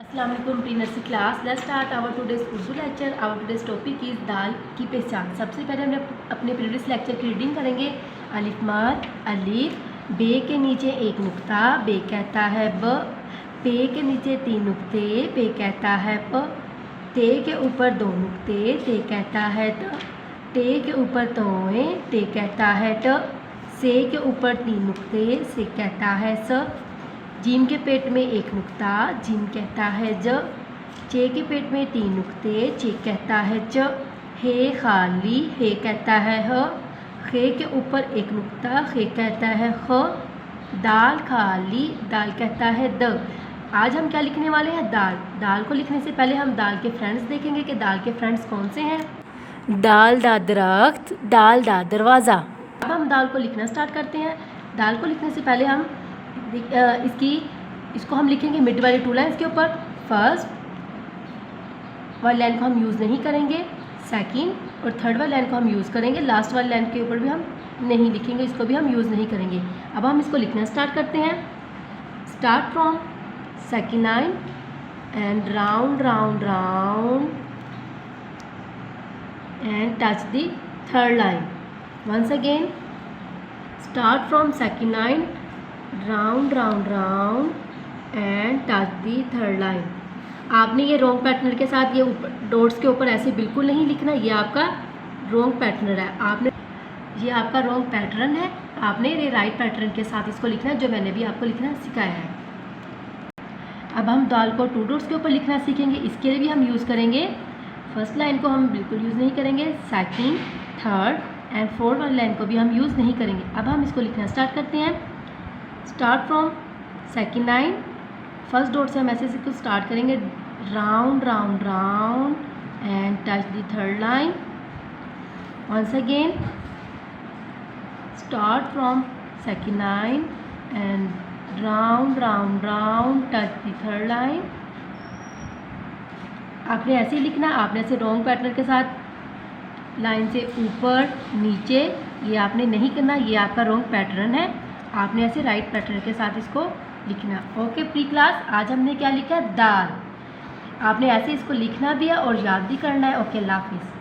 अस्सलाम वालेकुम pre nursery class. Let's start our today's Urdu lecture. Our today's topic is दाल की पहचान। सबसे पहले हम अपने प्रीवियस लेक्चर की रीडिंग करेंगे। अलिफ माद अलिफ, बे के नीचे एक नुक्ता, बे कहता है ब, पे के नीचे तीन नुक्ते, पे कहता है प, ते के ऊपर दो नुक्ते, ते कहता है त, टे के ऊपर तोए, ते कहता है ट, से के ऊपर तीन नुक्ते, से कहता है स, जीम के पेट में एक नुक्ता, जीम कहता है ज, चे के पेट में तीन नुक्ते, चे कहता है च, हे खाली, हे कहता है ह, खे के ऊपर एक नुक्ता, खे कहता है ख, दाल खाली, दाल कहता है द। आज हम क्या लिखने वाले हैं? दाल। दाल को लिखने से पहले हम दाल के फ्रेंड्स देखेंगे कि दाल के फ्रेंड्स कौन से हैं। दाल दा दरख्त, दाल दा दरवाज़ा। अब हम दाल को लिखना स्टार्ट करते हैं। दाल को लिखने से पहले हम इसको हम लिखेंगे मिड वाली टू लाइन्स के ऊपर। फर्स्ट वाली लाइन को हम यूज़ नहीं करेंगे, सेकंड और थर्ड वाली लाइन को हम यूज़ करेंगे, लास्ट वाली लाइन के ऊपर भी हम नहीं लिखेंगे, इसको भी हम यूज़ नहीं करेंगे। अब हम इसको लिखना स्टार्ट करते हैं। Start from second line and round round round and touch the third line. Once again start from second line, round round round and touch the third line. आपने ये रॉन्ग पैटर्न के साथ ये डॉट्स के ऊपर ऐसे बिल्कुल नहीं लिखना, ये आपका रॉन्ग पैटर्न है। ये आपका रॉन्ग पैटर्न है, आपने ये राइट पैटर्न के साथ इसको लिखना है, जो मैंने भी आपको लिखना सिखाया है। अब हम दाल को टू डॉट्स के ऊपर लिखना सीखेंगे। इसके लिए भी हम यूज़ करेंगे, फर्स्ट लाइन को हम बिल्कुल यूज़ नहीं करेंगे, सेकेंड, थर्ड एंड फोर्थ वाली लाइन को भी हम यूज़ नहीं करेंगे। अब हम इसको लिखना स्टार्ट करते हैं। Start from second line, first dot से हम ऐसे इसको स्टार्ट करेंगे, round round round and touch the third line. Once again start from second line and round round round touch the third line. आपने ऐसे ही लिखना, आपने ऐसे रॉन्ग पैटर्न के साथ लाइन से ऊपर नीचे ये आपने नहीं करना, ये आपका रॉन्ग पैटर्न है। आपने ऐसे राइट पैटर्न के साथ इसको लिखना। ओके प्री क्लास, आज हमने क्या लिखा? दाल। आपने ऐसे इसको लिखना भी है और याद भी करना है। ओके, अल्लाह हाफिज़।